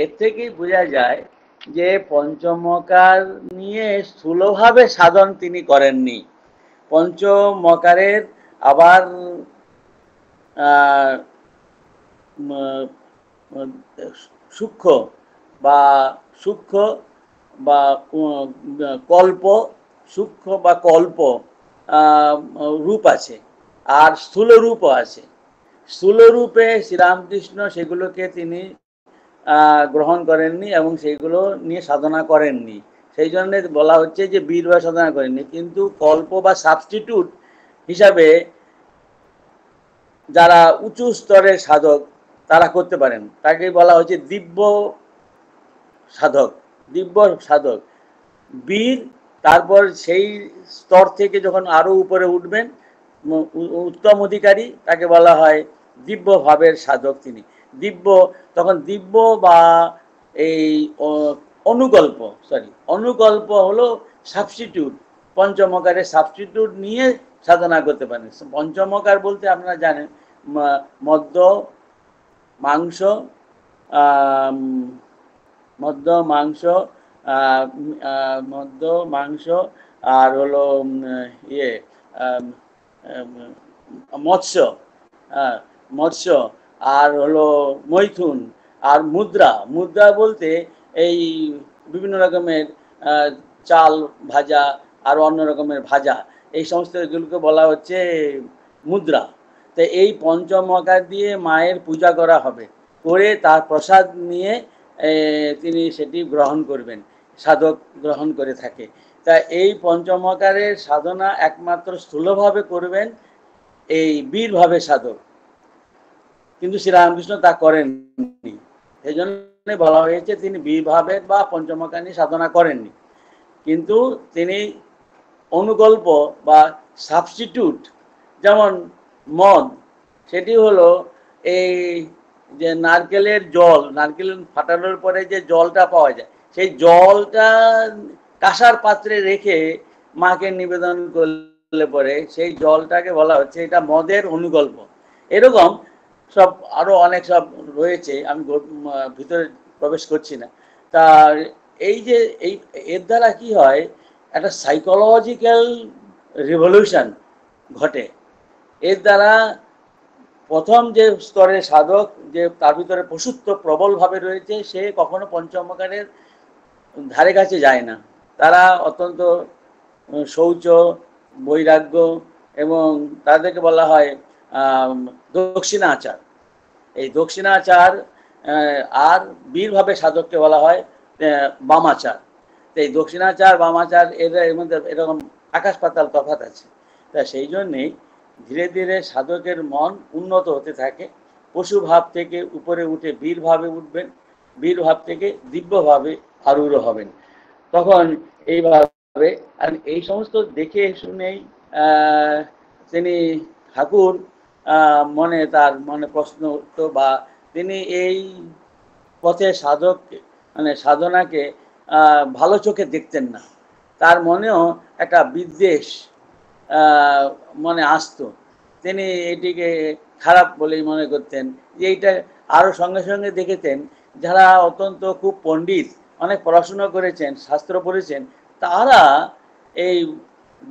এর থেকেই বোঝা যায় যে পঞ্চমকার নিয়ে স্থূলভাবে সাধন তিনি করেননি। পঞ্চমকারের আবার সূক্ষ্ম বা কল্প রূপ আছে, আর স্থূল রূপও আছে। স্থূল রূপে শ্রীরামকৃষ্ণ সেগুলোকে তিনি গ্রহণ করেননি এবং সেগুলো নিয়ে সাধনা করেননি। সেই জন্য বলা হচ্ছে যে বীরভাবে সাধনা করেননি, কিন্তু কল্প বা সাবস্টিটিউট হিসাবে যারা উঁচু স্তরের সাধক তারা করতে পারেন, তাকে বলা হচ্ছে দিব্য সাধক বীর। তারপর সেই স্তর থেকে যখন আরো উপরে উঠবেন, উত্তম অধিকারী, তাকে বলা হয় দিব্য ভাবের সাধক। তিনি দিব্য, তখন দিব্য বা এই অনুকল্প হলো সাবস্টিটিউট, পঞ্চমকারের সাবস্টিটিউট নিয়ে সাধনা করতে পারেন। পঞ্চমকার বলতে আপনারা জানেন মদ্য, মাংস, আর হলো মৎস্য, আর হলো মৈথুন, আর মুদ্রা বলতে এই বিভিন্ন রকমের চাল ভাজা আর অন্য রকমের ভাজা, এই সমস্ত এগুলোকে বলা হচ্ছে মুদ্রা। তো এই পঞ্চমহাকার দিয়ে মায়ের পূজা করা হবে, করে তার প্রসাদ নিয়ে তিনি সেটি গ্রহণ করবেন, সাধক গ্রহণ করে থাকে। তা এই পঞ্চমহাকারের সাধনা একমাত্র স্থূলভাবে করবেন এই বীরভাবে সাধক, কিন্তু শ্রীরামকৃষ্ণ তা করেননি। সেই জন্য বলা হয়েছে তিনি বীরভাবের বা পঞ্চমহাকার নিয়ে সাধনা করেননি, কিন্তু তিনি অনুকল্প বা সাবস্টিটিউট, যেমন মদ, সেটি হলো এই যে নারকেলের জল, নারকেল ফাটানোর পরে যে জলটা পাওয়া যায়, সেই জলটা কাঁসার পাত্রে রেখে মাকে নিবেদন করলে পরে সেই জলটাকে বলা হচ্ছে এটা মদের অনুকল্প। এরকম সব আরো অনেক সব রয়েছে, আমি ভিতরে প্রবেশ করছি না। তা এই যে এই এর দ্বারা কি হয়, একটা সাইকোলজিক্যাল রিভলিউশন ঘটে। এর দ্বারা প্রথম যে স্তরের সাধক, যে তার ভিতরে পশুত্ব প্রবলভাবে রয়েছে, সে কখনো পঞ্চমহাকারের ধারে কাছে যায় না। তারা অত্যন্ত শৌচ, বৈরাগ্য, এবং তাদেরকে বলা হয় দক্ষিণাচার। এই দক্ষিণাচার আর বীরভাবে সাধককে বলা হয় বামাচার। এই দক্ষিণাচার বামাচার এর মধ্যে এরকম আকাশ পাতাল তফাৎ আছে। তা সেই জন্যেই ধীরে ধীরে সাধকের মন উন্নত হতে থাকে, পশুভাব থেকে উপরে উঠে বীরভাবে উঠবেন, বীরভাব থেকে দিব্যভাবে আরূঢ় হবেন। তখন এইভাবে, আর এই সমস্ত দেখে শুনেই তিনি ঠাকুর তার মনে প্রশ্ন উঠতো, বা তিনি এই পথে সাধক মানে সাধনাকে ভালো চোখে দেখতেন না। তার মনেও একটা বিদ্বেষ মনে আসতো, তিনি এটিকে খারাপ বলেই মনে করতেন। যে এইটা আরও সঙ্গে সঙ্গে দেখেছেন যারা অত্যন্ত খুব পণ্ডিত, অনেক পড়াশুনো করেছেন, শাস্ত্র পড়েছেন, তারা এই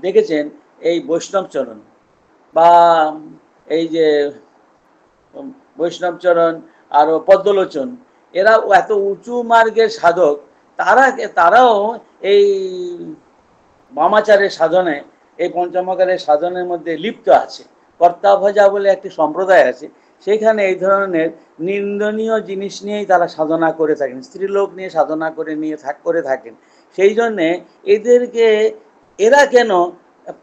দেখেছেন এই বৈষ্ণবচরণ বা এই যে বৈষ্ণবচরণ আরও পদ্মলোচন, এরাও এত উঁচু মার্গের সাধক, তারাও এই বামাচারের সাধনে, এই পঞ্চমহাকারের সাধনের মধ্যে লিপ্ত আছে। কর্তাভজা বলে একটি সম্প্রদায় আছে, সেখানে এই ধরনের নিন্দনীয় জিনিস নিয়েই তারা সাধনা করে থাকেন, স্ত্রীলোক নিয়ে সাধনা করে থাকেন। সেই জন্যে এদেরকে, এরা কেন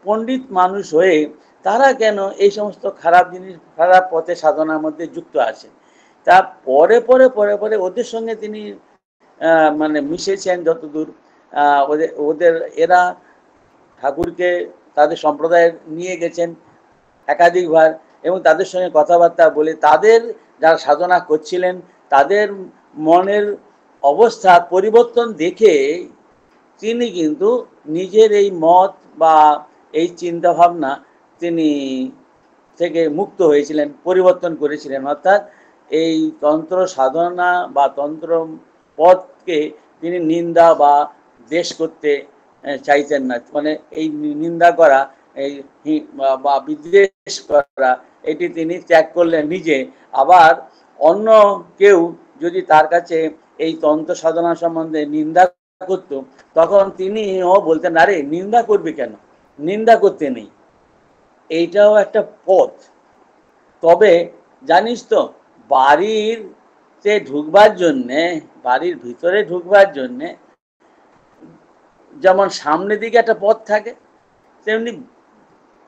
পণ্ডিত মানুষ হয়ে তারা কেন এই সমস্ত খারাপ জিনিস, খারাপ পথে সাধনার মধ্যে যুক্ত আছেন। তা পরে পরে পরে পরে ওদের সঙ্গে তিনি মিশেছেন যতদূর, ওদের এরা ঠাকুরকে তাদের সম্প্রদায়ে নিয়ে গেছেন একাধিকবার, এবং তাদের সঙ্গে কথাবার্তা বলে তাদের যারা সাধনা করছিলেন তাদের মনের অবস্থা পরিবর্তন দেখে তিনি কিন্তু নিজের এই মত বা এই চিন্তাভাবনা তিনি থেকে মুক্ত হয়েছিলেন, পরিবর্তন করেছিলেন। অর্থাৎ এই তন্ত্র সাধনা বা তন্ত্র পথকে তিনি নিন্দা বা দ্বেষ করতে চাইতেন না। মানে এই নিন্দা করা, এই বা বিদ্বেষ করা, এটি তিনি ত্যাগ করলেন নিজে। আবার অন্য কেউ যদি তার কাছে এই তন্ত্র সাধনা সম্বন্ধে নিন্দা করত, তখন তিনিও বলতেন, আরে নিন্দা করবি কেন, নিন্দা করতে নেই, এইটাও একটা পথ। তবে জানিস তো, বাড়িতে ঢুকবার জন্যে, বাড়ির ভিতরে ঢুকবার জন্যে যেমন সামনের দিকে একটা পথ থাকে, তেমনি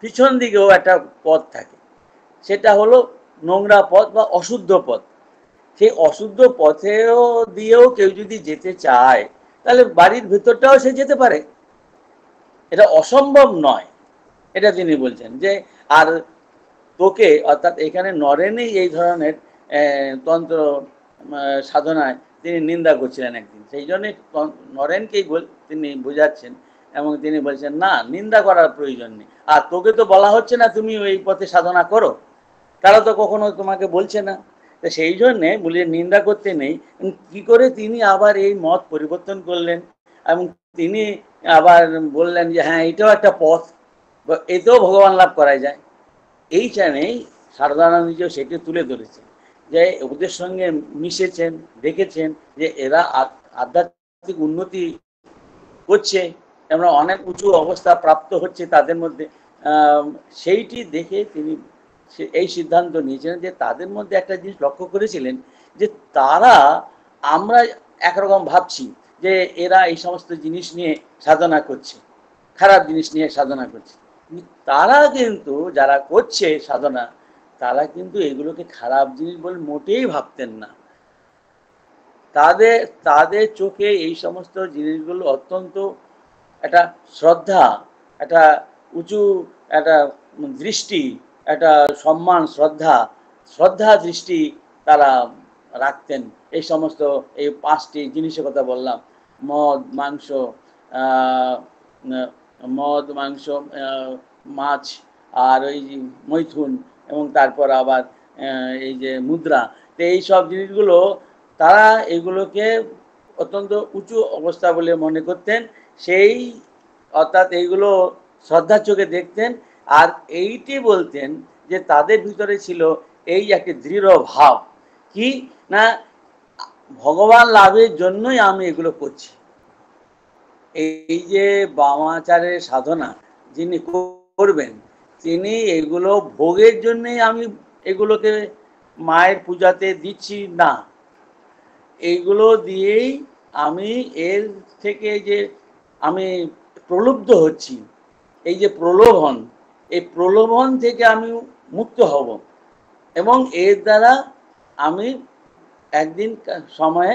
পিছন দিকেও একটা পথ থাকে। সেটা হলো নোংরা পথ বা অশুদ্ধ পথ। সেই অশুদ্ধ পথেও দিয়েও কেউ যদি যেতে চায়, তাহলে বাড়ির ভিতরটাও সে যেতে পারে, এটা অসম্ভব নয়। এটা তিনি বলছেন যে, আর তোকে, অর্থাৎ এখানে নরেনই এই ধরনের তন্ত্র সাধনায় তিনি নিন্দা করছিলেন একদিন। সেই জন্যই নরেনকেই তিনি বোঝাচ্ছেন, এবং তিনি বলছেন না, নিন্দা করার প্রয়োজন নেই। আর তোকে তো বলা হচ্ছে না তুমি ওই পথে সাধনা করো, তারা তো কখনো তোমাকে বলছে না। তো সেই জন্যে বলে নিন্দা করতে নেই। কি করে তিনি আবার এই মত পরিবর্তন করলেন, এবং তিনি আবার বললেন যে হ্যাঁ, এটাও একটা পথ, এতেও ভগবান লাভ করা যায়। এইখানেই সারদানন্দজি সেটি তুলে ধরেছেন, যে ওদের সঙ্গে মিশেছেন, দেখেছেন যে এরা আধ্যাত্মিক উন্নতি করছে, আমরা অনেক উঁচু অবস্থা প্রাপ্ত হচ্ছে তাদের মধ্যে, সেইটি দেখে তিনি এই সিদ্ধান্ত নিয়েছিলেন যে তাদের মধ্যে একটা জিনিস লক্ষ্য করেছিলেন যে তারা, আমরা একরকম ভাবছি যে এরা এই সমস্ত জিনিস নিয়ে সাধনা করছে, খারাপ জিনিস নিয়ে সাধনা করছে, তারা কিন্তু যারা করছে সাধনা তারা কিন্তু এগুলোকে খারাপ জিনিস বলে মোটেই ভাবতেন না। তাদের তাদের চোখে এই সমস্ত জিনিসগুলো অত্যন্ত একটা শ্রদ্ধা, একটা উঁচু একটা দৃষ্টি, একটা সম্মান, শ্রদ্ধা দৃষ্টি তারা রাখতেন। এই সমস্ত এই 5টি জিনিসের কথা বললাম, মদ মাংস, মদ মাংস, মাছ, আর ওই মৈথুন, এবং তারপর আবার এই যে মুদ্রা। তো এই সব জিনিসগুলো তারা এগুলোকে অত্যন্ত উঁচু অবস্থা বলে মনে করতেন, সেই অর্থাৎ এইগুলো শ্রদ্ধার চোখে দেখতেন। আর এইটি বলতেন যে তাদের ভিতরে ছিল এই একটি দৃঢ় ভাব, কি না ভগবান লাভের জন্যই আমি এগুলো করছি। এই যে বামাচারের সাধনা যিনি করবেন তিনি এগুলো ভোগের জন্যই আমি এগুলোকে মায়ের পূজাতে দিচ্ছি না, এইগুলো দিয়েই আমি এর থেকে যে আমি প্রলুব্ধ হচ্ছি, এই যে প্রলোভন, এই প্রলোভন থেকে আমি মুক্ত হব এবং এর দ্বারা আমি একদিন সময়ে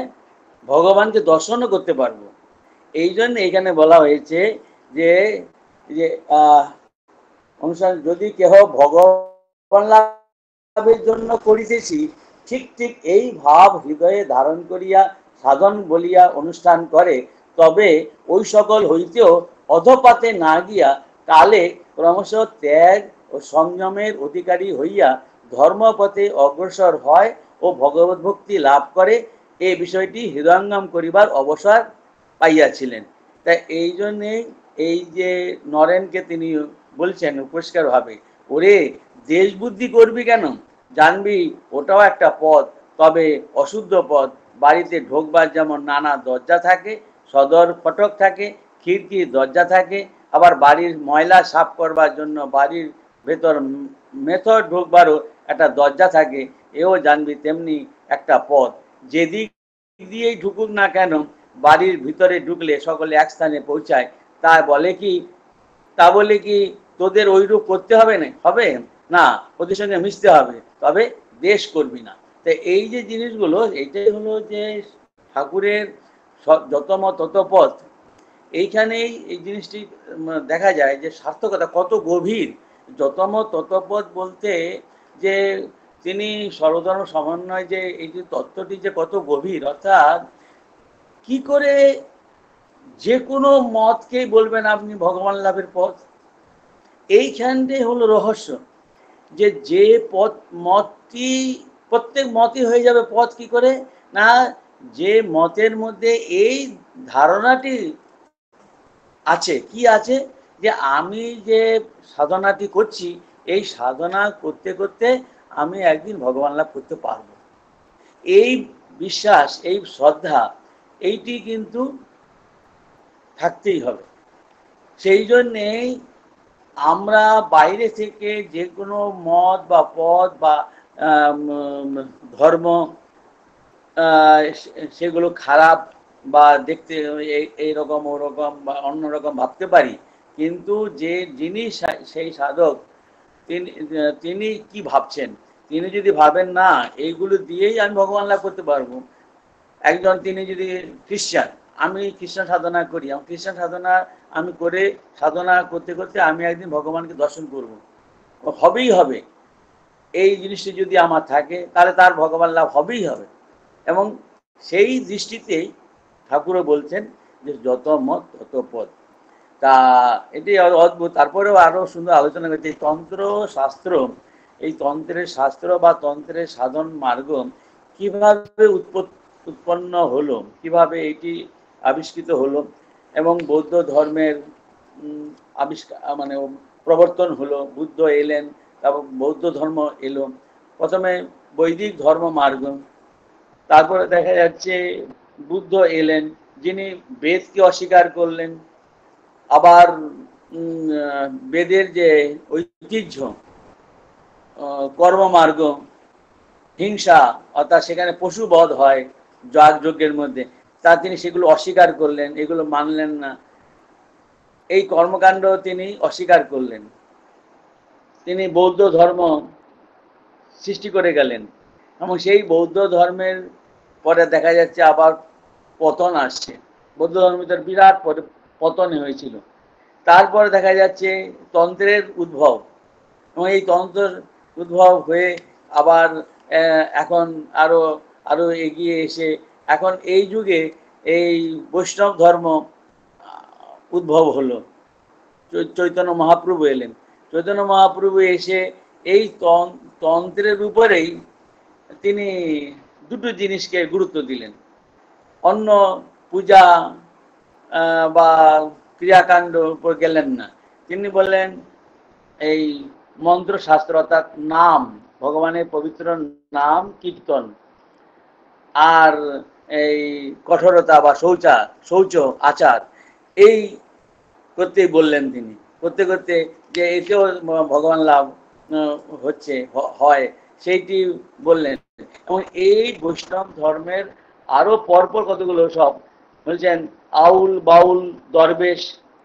ভগবানকে দর্শনও করতে পারবো। এই জন্য এখানে বলা হয়েছে যে যে অনুসার যদি কেহ ভগবান লাভের জন্য করিতেছি, ঠিক ঠিক এই ভাব হৃদয়ে ধারণ করিয়া সাধন বলিয়া অনুষ্ঠান করে, তবে ওই সকল হইতেও অধপাতে না গিয়া কালে ক্রমশ ত্যাগ ও সংযমের অধিকারী হইয়া ধর্মপথে অগ্রসর হয় ও ভগবত ভক্তি লাভ করে, এই বিষয়টি হৃদয়ঙ্গম করিবার অবসর পাইয়াছিলেন। তাই এই জন্যে এই যে নরেনকে তিনি বলছেন পরিষ্কার ভাবে, ওরে দেশ বুদ্ধি করবি কেন, জানবি ওটাও একটা পথ, তবে অশুদ্ধ পথ। বাড়িতে ঢোকবার যেমন নানা দরজা থাকে, সদর ফটক থাকে, খিড়কির দরজা থাকে, আবার বাড়ির ময়লা সাফ করবার জন্য বাড়ির ভেতর মেথর ঢোকবারও একটা দরজা থাকে, এও জানবি তেমনি একটা পথ। যেদিক দিয়েই ঢুকুক না কেন বাড়ির ভিতরে ঢুকলে সকলে এক স্থানে পৌঁছায়। তা বলে কি তোদের ওইরূপ করতে হবে না, ওদের সঙ্গে মিশতে হবে, তবে দেশ করবি না। তো এই যে জিনিসগুলো, এইটাই হলো যে ঠাকুরের যত মত তত পথ। এইখানেই এই জিনিসটি দেখা যায় যে সার্থকতা কত গভীর। যত মত তত পথ বলতে যে তিনি সর্বধর্ম সমন্বয়, যে এই যে তত্ত্বটি যে কত গভীর, অর্থাৎ কি করে যে কোনো মতকেই বলবেন আপনি ভগবান লাভের পথ। এইখানটাই হলো রহস্য, যে মতটি প্রত্যেক মতই হয়ে যাবে পথ কি করে না, যে মতের মধ্যে এই ধারণাটি আছে, কি আছে, যে আমি যে সাধনাটি করছি এই সাধনা করতে করতে আমি একদিন ভগবান লাভ করতে পারবো। এই বিশ্বাস, এই শ্রদ্ধা, এইটি কিন্তু থাকতেই হবে। সেই জন্যেই আমরা বাইরে থেকে যে কোনো মত বা পথ বা ধর্ম সেগুলো খারাপ বা দেখতে এইরকম ওরকম বা অন্যরকম ভাবতে পারি, কিন্তু যিনি সেই সাধক তিনি কি ভাবছেন, তিনি যদি ভাবেন না এইগুলো দিয়েই আমি ভগবান লাভ করতে পারবো। একজন তিনি যদি খ্রিস্টান, আমি খ্রিস্টান সাধনা করি, খ্রিস্টান সাধনা আমি করে সাধনা করতে করতে আমি একদিন ভগবানকে দর্শন করব, হবেই হবে। এই জিনিসটি যদি আমার থাকে তাহলে তার ভগবান লাভ হবেই হবে। এবং সেই দৃষ্টিতেই ঠাকুরও বলছেন যে যত মত তত পথ। তা এটি অদ্ভুত। তারপরেও আরো সুন্দর আলোচনা করছে তন্ত্র শাস্ত্র, এই তন্ত্রের শাস্ত্র বা তন্ত্রের সাধন মার্গ কিভাবে উৎপন্ন হলো, কিভাবে এটি আবিষ্কৃত হলো এবং বৌদ্ধ ধর্মের আবিষ্কার মানে প্রবর্তন হলো, বুদ্ধ এলেন, তারপর বৌদ্ধ ধর্ম এলো, প্রথমে বৈদিক ধর্ম মার্গ, তারপরে দেখা যাচ্ছে বুদ্ধ এলেন যিনি বেদকে অস্বীকার করলেন, আবার বেদের যে ঐতিহ্য, কর্মমার্গ, হিংসা, অর্থাৎ সেখানে পশুবধ হয় যজ্ঞের মধ্যে, তা তিনি সেগুলো অস্বীকার করলেন, এগুলো মানলেন না। এই কর্মকাণ্ড তিনি অস্বীকার করলেন। তিনি বৌদ্ধ ধর্ম সৃষ্টি করে গেলেন এবং সেই বৌদ্ধ ধর্মের পরে দেখা যাচ্ছে আবার পতন আসছে। বৌদ্ধ ধর্মের বিরাট পতন হয়েছিল। তারপরে দেখা যাচ্ছে তন্ত্রের উদ্ভব, এবং এই তন্ত্রের উদ্ভব হয়ে আবার এখন আরো আরো এগিয়ে এসে এখন এই যুগে এই বৈষ্ণব ধর্ম উদ্ভব হলো। চৈতন্য মহাপ্রভু এলেন। চৈতন্য মহাপ্রভু এসে এই তন্ত্রের উপরেই তিনি দুটো জিনিসকে গুরুত্ব দিলেন। অন্য পূজা বা ক্রিয়াকাণ্ড উপর গেলেন না। তিনি বললেন এই মন্ত্র শাস্ত্র, অর্থাৎ নাম, ভগবানের পবিত্র নাম কীর্তন, আর এই কঠোরতা বা শৌচ আচার, এই করতেই বললেন তিনি। করতে করতে যে এতেও ভগবান লাভ হচ্ছে হয় সেইটি বললেন। এবং এই বৈষ্ণব ধর্মের আরো পরপর কতগুলো সব বলছেন, আউল বাউল দরবেশ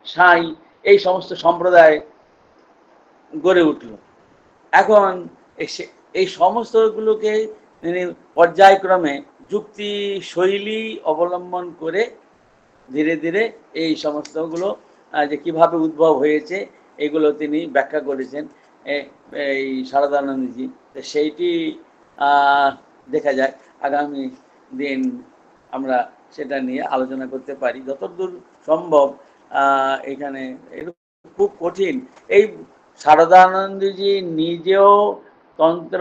সাঁই এই সমস্ত সম্প্রদায় গড়ে উঠল। এখন এই সমস্তগুলোকে তিনি পর্যায়ক্রমে যুক্তি শৈলী অবলম্বন করে ধীরে ধীরে এই সমস্তগুলো যে কিভাবে উদ্ভব হয়েছে এগুলো তিনি ব্যাখ্যা করেছেন এই শারদানন্দজি। সেইটি দেখা যায় আগামী দিন আমরা সেটা নিয়ে আলোচনা করতে পারি যতদূর সম্ভব। এখানে খুব কঠিন। এই শারদানন্দজি নিজেও তন্ত্র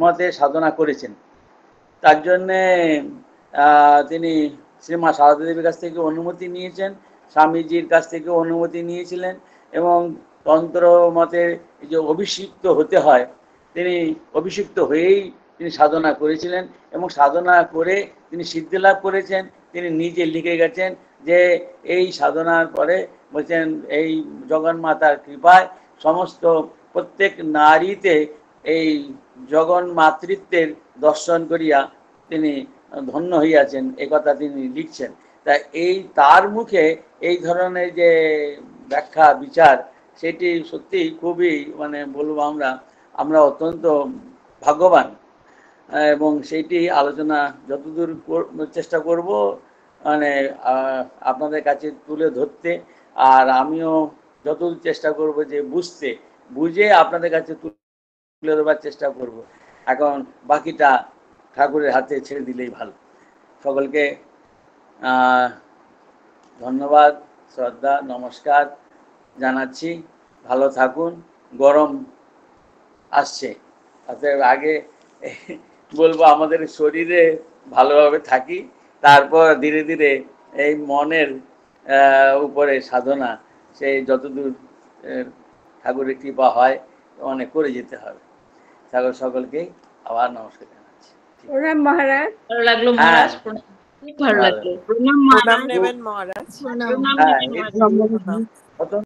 মতে সাধনা করেছেন, তার জন্যে তিনি শ্রীমা সারদা দেবীর কাছ থেকে অনুমতি নিয়েছেন, স্বামীজির কাছ থেকে অনুমতি নিয়েছিলেন, এবং তন্ত্র মতে যে অভিষিক্ত হতে হয় তিনি অভিষিক্ত হয়েই তিনি সাধনা করেছিলেন, এবং সাধনা করে তিনি সিদ্ধি লাভ করেছেন। তিনি নিজে লিখে গেছেন যে এই সাধনার পরে বলছেন এই জগন্মাতার কৃপায় সমস্ত প্রত্যেক নারীতে এই জগন্মাতৃত্বের দর্শন করিয়া তিনি ধন্য হইয়াছেন, এই কথা তিনি লিখছেন। তাই এই তার মুখে এই ধরনের যে ব্যাখ্যা বিচার, সেটি সত্যি খুবই মানে বলবো আমরা অত্যন্ত ভাগ্যবান, এবং সেইটি আলোচনা যতদূর চেষ্টা করব মানে আপনাদের কাছে তুলে ধরতে, আর আমিও যতদূর চেষ্টা করব যে বুঝে আপনাদের কাছে তুলে দেওয়ার চেষ্টা করব। এখন বাকিটা ঠাকুরের হাতে ছেড়ে দিলেই ভালো। সকলকে ধন্যবাদ, শ্রদ্ধা, নমস্কার জানাচ্ছি। ভালো থাকুন। গরম আসছে, অতএব আগে বলবো আমাদের শরীরে ভালোভাবে থাকি, তারপর ধীরে ধীরে এই মনের উপরে সাধনা সেই যতদূর ঠাকুরের কৃপা হয় অনেক করে যেতে হবে। সকলকে আবার নমস্কার জানাচ্ছি। প্রণাম মহারাজ। ভালো লাগলো মহারাজ, খুব ভালো লাগলো। প্রণাম মহারাজ। নেবেন মহারাজ। প্রণাম নেবেন মহারাজ।